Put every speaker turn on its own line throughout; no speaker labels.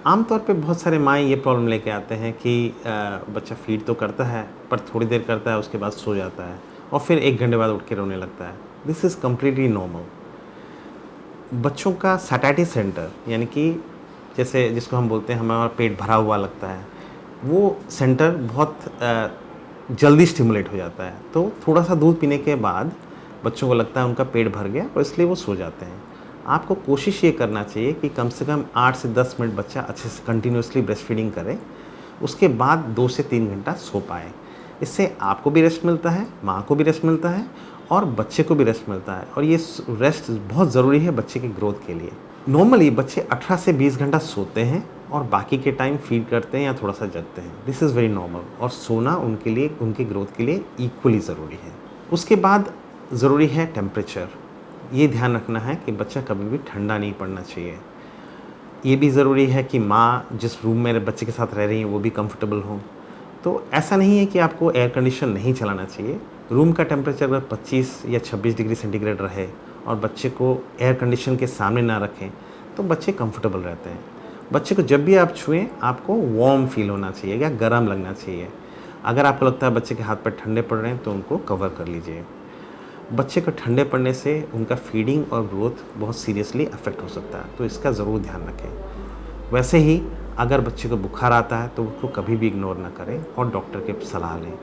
आमतौर पे बहुत सारे माएँ ये प्रॉब्लम लेके आते हैं कि बच्चा फ़ीड तो करता है, पर थोड़ी देर करता है, उसके बाद सो जाता है और फिर 1 घंटे बाद उठ के रोने लगता है। This is completely normal. बच्चों का सैटिस्फैक्शन सेंटर यानी कि जैसे जिसको हम बोलते हैं हमारा पेट भरा हुआ लगता है, वो सेंटर बहुत जल्दी स्टिमुलेट हो जाता है। तो थोड़ा-सा दूध पीने के बाद बच्चों को लगता है उनका पेट भर गया और इसलिए वो सो जाते हैं। आपको कोशिश ये करना चाहिए कि कम से कम 8 से 10 मिनट बच्चा अच्छे से कंटिन्यूअसली ब्रेस्ट फीडिंग करे, उसके बाद 2 से 3 घंटा सो पाए। इससे आपको भी रेस्ट मिलता है, माँ को भी रेस्ट मिलता है और बच्चे को भी रेस्ट मिलता है और ये रेस्ट बहुत ज़रूरी है बच्चे की ग्रोथ के लिए। नॉर्मली बच्चे 18 से 20 घंटा सोते हैं और बाकी के टाइम फीड करते हैं या थोड़ा-सा जगते हैं। दिस इज़ वेरी नॉर्मल और सोना उनके लिए, उनकी ग्रोथ के लिए इक्वली ज़रूरी है। उसके बाद ज़रूरी है टेम्परेचर। ये ध्यान रखना है कि बच्चा कभी भी ठंडा नहीं पड़ना चाहिए। ये भी ज़रूरी है कि माँ जिस रूम में बच्चे के साथ रह रही हैं वो भी कंफर्टेबल हों। तो ऐसा नहीं है कि आपको एयर कंडीशन नहीं चलाना चाहिए। रूम का टेम्परेचर अगर 25 या 26 डिग्री सेंटीग्रेड रहे और बच्चे को एयर कंडीशन के सामने ना रखें, तो बच्चे कंफर्टेबल रहते हैं। बच्चे को जब भी आप छुएँ, आपको वार्म फ़ील होना चाहिए या गर्म लगना चाहिए। अगर आपको लगता है बच्चे के हाथ पैर ठंडे पड़ रहे हैं, तो उनको कवर कर लीजिए। बच्चे को ठंडे पड़ने से उनका फीडिंग और ग्रोथ बहुत सीरियसली अफेक्ट हो सकता है, तो इसका ज़रूर ध्यान रखें। वैसे ही अगर बच्चे को बुखार आता है तो उसको कभी भी इग्नोर ना करें और डॉक्टर की सलाह लें।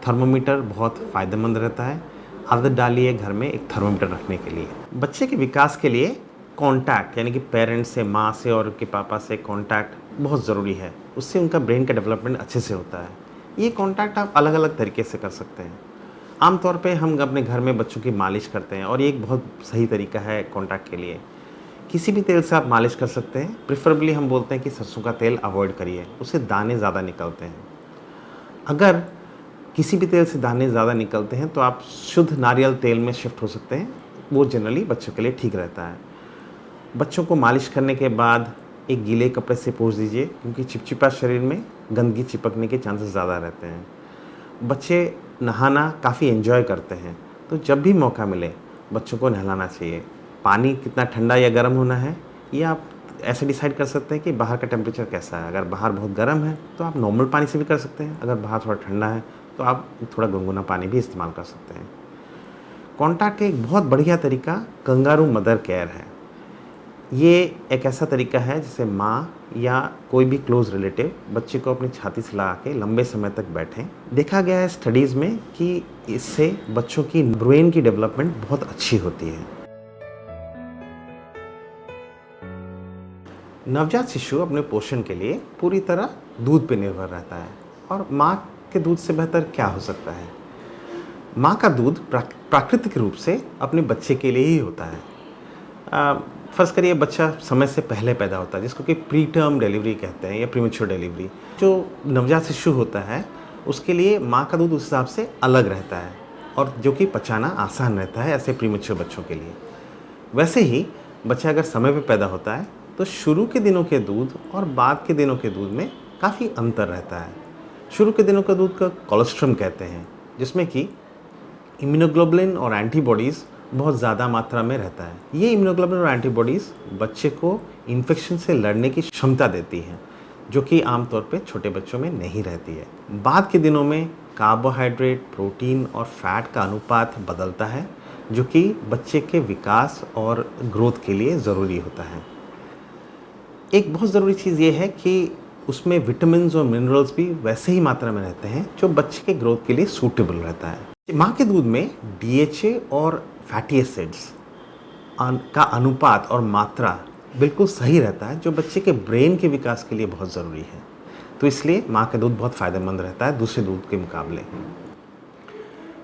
थर्मोमीटर बहुत फ़ायदेमंद रहता है। आदत डालिए घर में एक थर्मोमीटर रखने के लिए। बच्चे के विकास के लिए कॉन्टैक्ट यानी कि पेरेंट्स से, माँ से और उनके पापा से कॉन्टैक्ट बहुत ज़रूरी है। उससे उनका ब्रेन का डेवलपमेंट अच्छे से होता है। ये कॉन्टैक्ट आप अलग-अलग तरीके से कर सकते हैं। आमतौर पे हम अपने घर में बच्चों की मालिश करते हैं और ये एक बहुत सही तरीका है कॉन्टैक्ट के लिए। किसी भी तेल से आप मालिश कर सकते हैं। प्रेफरेबली हम बोलते हैं कि सरसों का तेल अवॉइड करिए, उससे दाने ज़्यादा निकलते हैं। अगर किसी भी तेल से दाने ज़्यादा निकलते हैं तो आप शुद्ध नारियल तेल में शिफ्ट हो सकते हैं, वो जनरली बच्चों के लिए ठीक रहता है। बच्चों को मालिश करने के बाद एक गीले कपड़े से पोंछ दीजिए क्योंकि चिपचिपा शरीर में गंदगी चिपकने के चांसेस ज़्यादा रहते हैं। बच्चे नहाना काफ़ी एंजॉय करते हैं, तो जब भी मौका मिले बच्चों को नहलाना चाहिए। पानी कितना ठंडा या गर्म होना है, ये आप ऐसे डिसाइड कर सकते हैं कि बाहर का टेम्परेचर कैसा है। अगर बाहर बहुत गर्म है तो आप नॉर्मल पानी से भी कर सकते हैं, अगर बाहर थोड़ा ठंडा है तो आप थोड़ा गुनगुना पानी भी इस्तेमाल कर सकते हैं। कॉन्टैक्ट का एक बहुत बढ़िया तरीका कंगारू मदर केयर है। ये एक ऐसा तरीका है जिससे माँ या कोई भी क्लोज़ रिलेटिव बच्चे को अपनी छाती से लगा के लंबे समय तक बैठें। देखा गया है स्टडीज़ में कि इससे बच्चों की ब्रेन की डेवलपमेंट बहुत अच्छी होती है। नवजात शिशु अपने पोषण के लिए पूरी तरह दूध पर निर्भर रहता है और माँ के दूध से बेहतर क्या हो सकता है। माँ का दूध प्राकृतिक रूप से अपने बच्चे के लिए ही होता है। फ़र्ज़ करिए बच्चा समय से पहले पैदा होता है जिसको कि प्री टर्म डिलीवरी कहते हैं या प्रीमेच्योर डिलीवरी। जो नवजात शिशु होता है उसके लिए माँ का दूध उस हिसाब से अलग रहता है और जो कि पचाना आसान रहता है ऐसे प्रीमेच्योर बच्चों के लिए। वैसे ही बच्चा अगर समय पे पैदा होता है तो शुरू के दिनों के दूध और बाद के दिनों के दूध में काफ़ी अंतर रहता है। शुरू के दिनों का दूध का कोलेस्ट्रम कहते हैं, जिसमें कि इम्यूनोग्लोबुलिन और एंटीबॉडीज़ बहुत ज़्यादा मात्रा में रहता है। ये इम्यूनोग्लोबुलिन और एंटीबॉडीज़ बच्चे को इन्फेक्शन से लड़ने की क्षमता देती हैं, जो कि आमतौर पे छोटे बच्चों में नहीं रहती है। बाद के दिनों में कार्बोहाइड्रेट, प्रोटीन और फैट का अनुपात बदलता है, जो कि बच्चे के विकास और ग्रोथ के लिए ज़रूरी होता है। एक बहुत ज़रूरी चीज़ ये है कि उसमें विटामिन्स और मिनरल्स भी वैसे ही मात्रा में रहते हैं जो बच्चे के ग्रोथ के लिए सूटेबल रहता है। माँ के दूध में डीएचए और फैटी एसिड्स का अनुपात और मात्रा बिल्कुल सही रहता है, जो बच्चे के ब्रेन के विकास के लिए बहुत ज़रूरी है। तो इसलिए माँ का दूध बहुत फ़ायदेमंद रहता है दूसरे दूध के मुकाबले।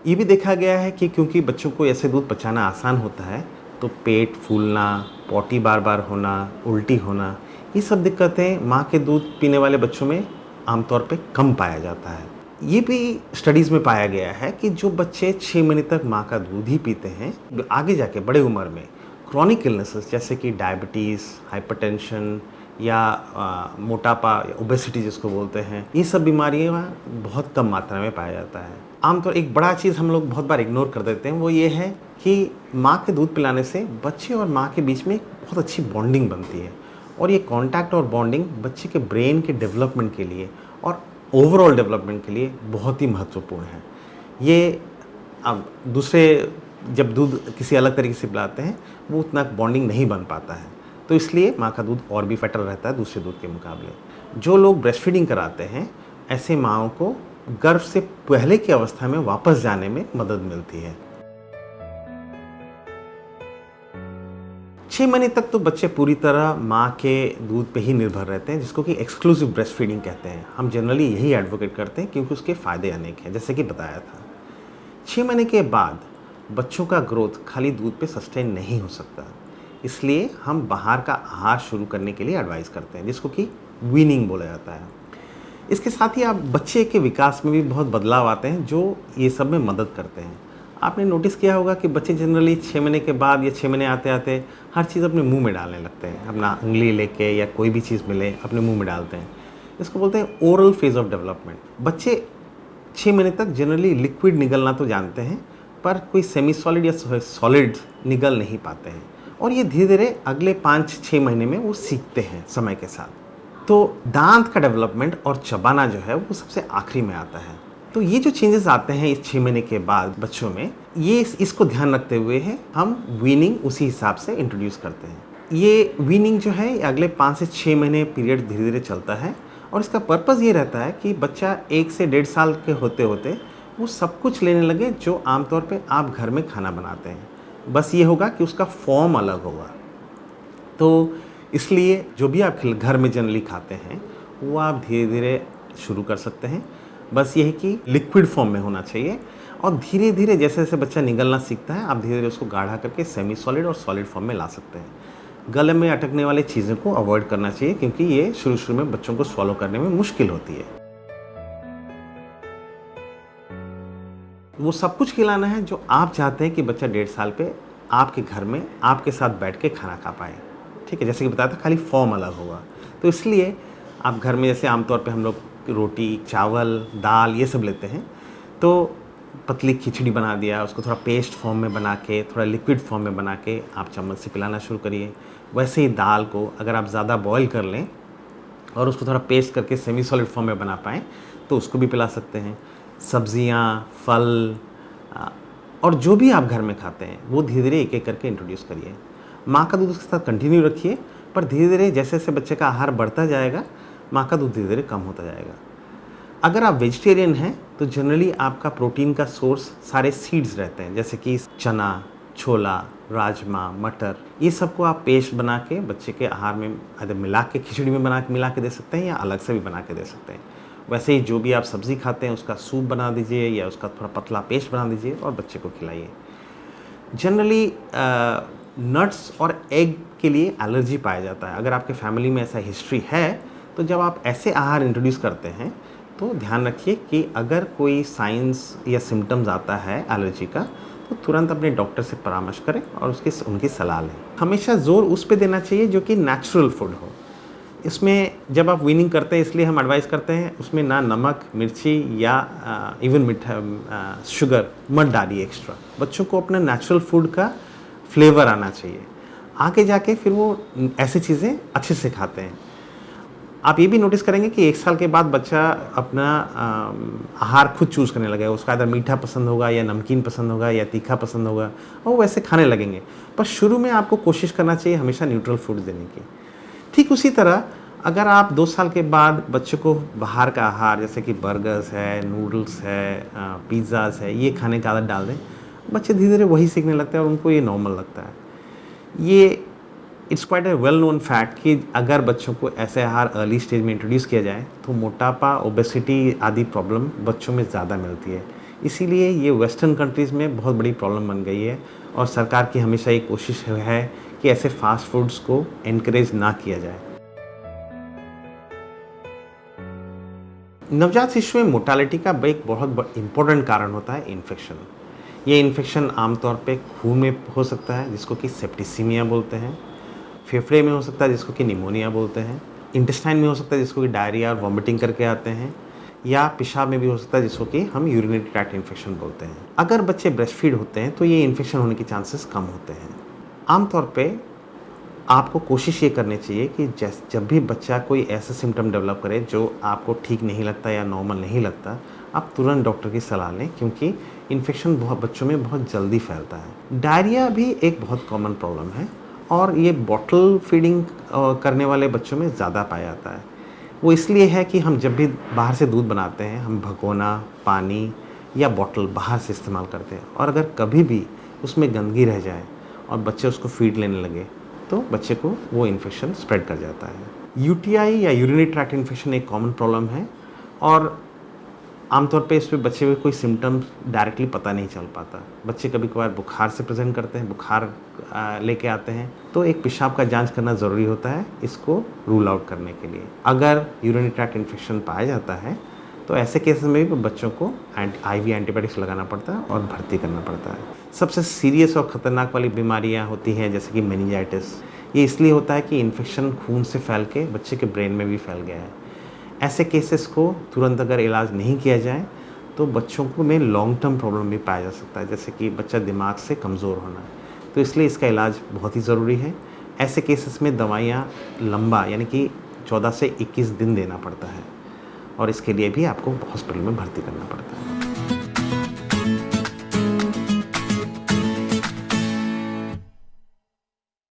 ये भी देखा गया है कि क्योंकि बच्चों को ऐसे दूध पचाना आसान होता है, तो पेट फूलना, पॉटी बार-बार होना, उल्टी होना, ये सब दिक्कतें माँ के दूध पीने वाले बच्चों में आमतौर पे कम पाया जाता है। ये भी स्टडीज़ में पाया गया है कि जो बच्चे 6 महीने तक माँ का दूध ही पीते हैं, आगे जाके बड़े उम्र में क्रॉनिक इलनेसेस जैसे कि डायबिटीज़, हाइपरटेंशन या मोटापा, ओबेसिटी जिसको बोलते हैं, ये सब बीमारियाँ बहुत कम मात्रा में पाया जाता है। आमतौर एक बड़ा चीज़ हम लोग बहुत बार इग्नोर कर देते हैं, वो ये है कि माँ के दूध पिलाने से बच्चे और माँ के बीच में एक बहुत अच्छी बॉन्डिंग बनती है और ये कॉन्टैक्ट और बॉन्डिंग बच्चे के ब्रेन के डेवलपमेंट के लिए और ओवरऑल डेवलपमेंट के लिए बहुत ही महत्वपूर्ण है। ये अब दूसरे जब दूध किसी अलग तरीके से पिलाते हैं वो उतना बॉन्डिंग नहीं बन पाता है, तो इसलिए माँ का दूध और भी बेटर रहता है दूसरे दूध के मुकाबले। जो लोग ब्रेस्ट फीडिंग कराते हैं ऐसे माँओं को गर्भ से पहले की अवस्था में वापस जाने में मदद मिलती है। 6 महीने तक तो बच्चे पूरी तरह माँ के दूध पे ही निर्भर रहते हैं, जिसको कि एक्सक्लूसिव ब्रेस्ट फीडिंग कहते हैं। हम जनरली यही एडवोकेट करते हैं क्योंकि उसके फ़ायदे अनेक हैं, जैसे कि बताया था। 6 महीने के बाद बच्चों का ग्रोथ खाली दूध पे सस्टेन नहीं हो सकता, इसलिए हम बाहर का आहार शुरू करने के लिए एडवाइस करते हैं, जिसको कि वीनिंग बोला जाता है। इसके साथ ही आप बच्चे के विकास में भी बहुत बदलाव आते हैं जो ये सब में मदद करते हैं। आपने नोटिस किया होगा कि बच्चे जनरली 6 महीने के बाद या 6 महीने आते आते हर चीज़ अपने मुंह में डालने लगते हैं, अपना उंगली लेके या कोई भी चीज़ मिले अपने मुंह में डालते हैं। इसको बोलते हैं ओरल फेज ऑफ डेवलपमेंट। बच्चे 6 महीने तक जनरली लिक्विड निगलना तो जानते हैं, पर कोई सेमी सॉलिड या सॉलिड निगल नहीं पाते हैं, और ये धीरे धीरे अगले 5-6 महीने में वो सीखते हैं समय के साथ। तो दांत का डेवलपमेंट और चबाना जो है वो सबसे आखिरी में आता है। तो ये जो चेंजेस आते हैं इस 6 महीने के बाद बच्चों में, ये इसको ध्यान रखते हुए है हम वीनिंग उसी हिसाब से इंट्रोड्यूस करते हैं। ये वीनिंग जो है अगले 5 से 6 महीने पीरियड धीरे धीरे चलता है, और इसका पर्पज़ ये रहता है कि बच्चा 1 से 1.5 साल के होते होते वो सब कुछ लेने लगे जो आमतौर पे आप घर में खाना बनाते हैं। बस ये होगा कि उसका फॉर्म अलग होगा। तो इसलिए जो भी आप घर में जनरली खाते हैं वो आप धीरे धीरे शुरू कर सकते हैं। बस ये है कि लिक्विड फॉर्म में होना चाहिए, और धीरे धीरे जैसे जैसे बच्चा निगलना सीखता है आप धीरे धीरे उसको गाढ़ा करके सेमी सॉलिड और सॉलिड फॉर्म में ला सकते हैं। गले में अटकने वाली चीज़ों को अवॉइड करना चाहिए क्योंकि ये शुरू में बच्चों को स्वॉलो करने में मुश्किल होती है। वो सब कुछ खिलाना है जो आप चाहते हैं कि बच्चा 1.5 साल पे आपके घर में आपके साथ बैठ के खाना खा पाए। ठीक है, जैसे कि बताया था खाली फॉर्म अलग होगा। तो इसलिए आप घर में जैसे आमतौर पे हम लोग रोटी, चावल, दाल ये सब लेते हैं, तो पतली खिचड़ी बना दिया, उसको थोड़ा पेस्ट फॉर्म में बना के, थोड़ा लिक्विड फॉर्म में बना के आप चम्मच से पिलाना शुरू करिए। वैसे ही दाल को अगर आप ज़्यादा बॉईल कर लें और उसको थोड़ा पेस्ट करके सेमी सॉलिड फॉर्म में बना पाएँ तो उसको भी पिला सकते हैं। सब्जियाँ, फल और जो भी आप घर में खाते हैं वो धीरे धीरे एक एक करके इंट्रोड्यूस करिए। माँ का दूध उसके साथ कंटिन्यू रखिए, पर धीरे धीरे जैसे जैसे बच्चे का आहार बढ़ता जाएगा माँ का दूध धीरे धीरे कम होता जाएगा। अगर आप वेजिटेरियन हैं तो जनरली आपका प्रोटीन का सोर्स सारे सीड्स रहते हैं, जैसे कि चना, छोला, राजमा, मटर, ये सबको आप पेस्ट बना के बच्चे के आहार में अगर मिला के खिचड़ी में मिला के दे सकते हैं या अलग से भी बना के दे सकते हैं। वैसे ही जो भी आप सब्ज़ी खाते हैं उसका सूप बना दीजिए या उसका थोड़ा पतला पेस्ट बना दीजिए और बच्चे को खिलाइए। जनरली नट्स और एग के लिए एलर्जी पाया जाता है। अगर आपके फैमिली में ऐसा हिस्ट्री है तो जब आप ऐसे आहार इंट्रोड्यूस करते हैं तो ध्यान रखिए कि अगर कोई साइंस या सिम्टम्स आता है एलर्जी का तो तुरंत अपने डॉक्टर से परामर्श करें और उनकी सलाह लें। हमेशा ज़ोर उस पे देना चाहिए जो कि नेचुरल फूड हो। इसमें जब आप वीनिंग करते हैं इसलिए हम एडवाइस करते हैं उसमें ना नमक, मिर्ची या इवन मीठा शुगर मत डालिए एक्स्ट्रा। बच्चों को अपना नेचुरल फूड का फ्लेवर आना चाहिए, आगे जाके फिर वो ऐसी चीज़ें अच्छे से खाते हैं। आप ये भी नोटिस करेंगे कि 1 साल के बाद बच्चा अपना आहार खुद चूज़ करने लगेगा। उसका अगर मीठा पसंद होगा या नमकीन पसंद होगा या तीखा पसंद होगा और वो वैसे खाने लगेंगे। पर शुरू में आपको कोशिश करना चाहिए हमेशा न्यूट्रल फूड देने की। ठीक उसी तरह अगर आप 2 साल के बाद बच्चों को बाहर का आहार जैसे कि बर्गर्स है, नूडल्स है, पिज़्ज़ाज़ है, ये खाने की आदत डाल दें, बच्चे धीरे धीरे वही सीखने लगते हैं और उनको ये नॉर्मल लगता है। ये it's quite a well known fact कि अगर बच्चों को ऐसे आहार अर्ली स्टेज में इंट्रोड्यूस किया जाए तो मोटापा, ओबेसिटी आदि प्रॉब्लम बच्चों में ज़्यादा मिलती है। इसीलिए ये वेस्टर्न कंट्रीज़ में बहुत बड़ी प्रॉब्लम बन गई है और सरकार की हमेशा ये कोशिश है कि ऐसे फास्ट फूड्स को एनकरेज ना किया जाए। नवजात शिशु में मोर्टालिटी का एक बहुत इम्पोर्टेंट कारण होता है इन्फेक्शन। ये इन्फेक्शन आमतौर पे खून में हो सकता है जिसको कि सेप्टिसीमिया बोलते हैं, फेफड़े में हो सकता है जिसको कि निमोनिया बोलते हैं, इंटेस्टाइन में हो सकता है जिसको कि डायरिया और वॉमिटिंग करके आते हैं, या पेशाब में भी हो सकता है जिसको कि हम यूरिनरी ट्रैक्ट इन्फेक्शन बोलते हैं। अगर बच्चे ब्रेस्ट फीड होते हैं तो ये इन्फेक्शन होने के चांसेस कम होते हैं। आमतौर पे आपको कोशिश ये करनी चाहिए कि जब भी बच्चा कोई ऐसा सिम्टम डेवलप करे जो आपको ठीक नहीं लगता या नॉर्मल नहीं लगता, आप तुरंत डॉक्टर की सलाह लें, क्योंकि इन्फेक्शन बहुत बच्चों में बहुत जल्दी फैलता है। डायरिया भी एक बहुत कॉमन प्रॉब्लम है और ये बॉटल फीडिंग करने वाले बच्चों में ज़्यादा पाया जाता है। वो इसलिए है कि हम जब भी बाहर से दूध बनाते हैं, हम भगोना, पानी या बॉटल बाहर से इस्तेमाल करते हैं, और अगर कभी भी उसमें गंदगी रह जाए और बच्चे उसको फीड लेने लगे तो बच्चे को वो इन्फेक्शन स्प्रेड कर जाता है। यूटीआई या यूरिनरी ट्रैक्ट इन्फेक्शन एक कॉमन प्रॉब्लम है और आमतौर पे इस पे बच्चे में कोई सिम्टम्स डायरेक्टली पता नहीं चल पाता। बच्चे कभी-कभार बुखार से प्रेज़ेंट करते हैं, बुखार लेके आते हैं, तो एक पेशाब का जांच करना ज़रूरी होता है इसको रूल आउट करने के लिए। अगर यूरिनरी ट्रैक्ट इन्फेक्शन पाया जाता है तो ऐसे केसेस में भी बच्चों को आईवी एंटीबायोटिक्स लगाना पड़ता है और भर्ती करना पड़ता है। सबसे सीरियस और ख़तरनाक वाली बीमारियाँ होती हैं जैसे कि मेनिंजाइटिस। ये इसलिए होता है कि इन्फेक्शन खून से फैल के बच्चे के ब्रेन में भी फैल गया है। ऐसे केसेस को तुरंत अगर इलाज नहीं किया जाए तो बच्चों को में लॉन्ग टर्म प्रॉब्लम भी पाया जा सकता है, जैसे कि बच्चा दिमाग से कमज़ोर होना। तो इसलिए इसका इलाज बहुत ही ज़रूरी है। ऐसे केसेस में दवाइयाँ लंबा यानी कि 14 से 21 दिन देना पड़ता है और इसके लिए भी आपको हॉस्पिटल में भर्ती करना पड़ता है।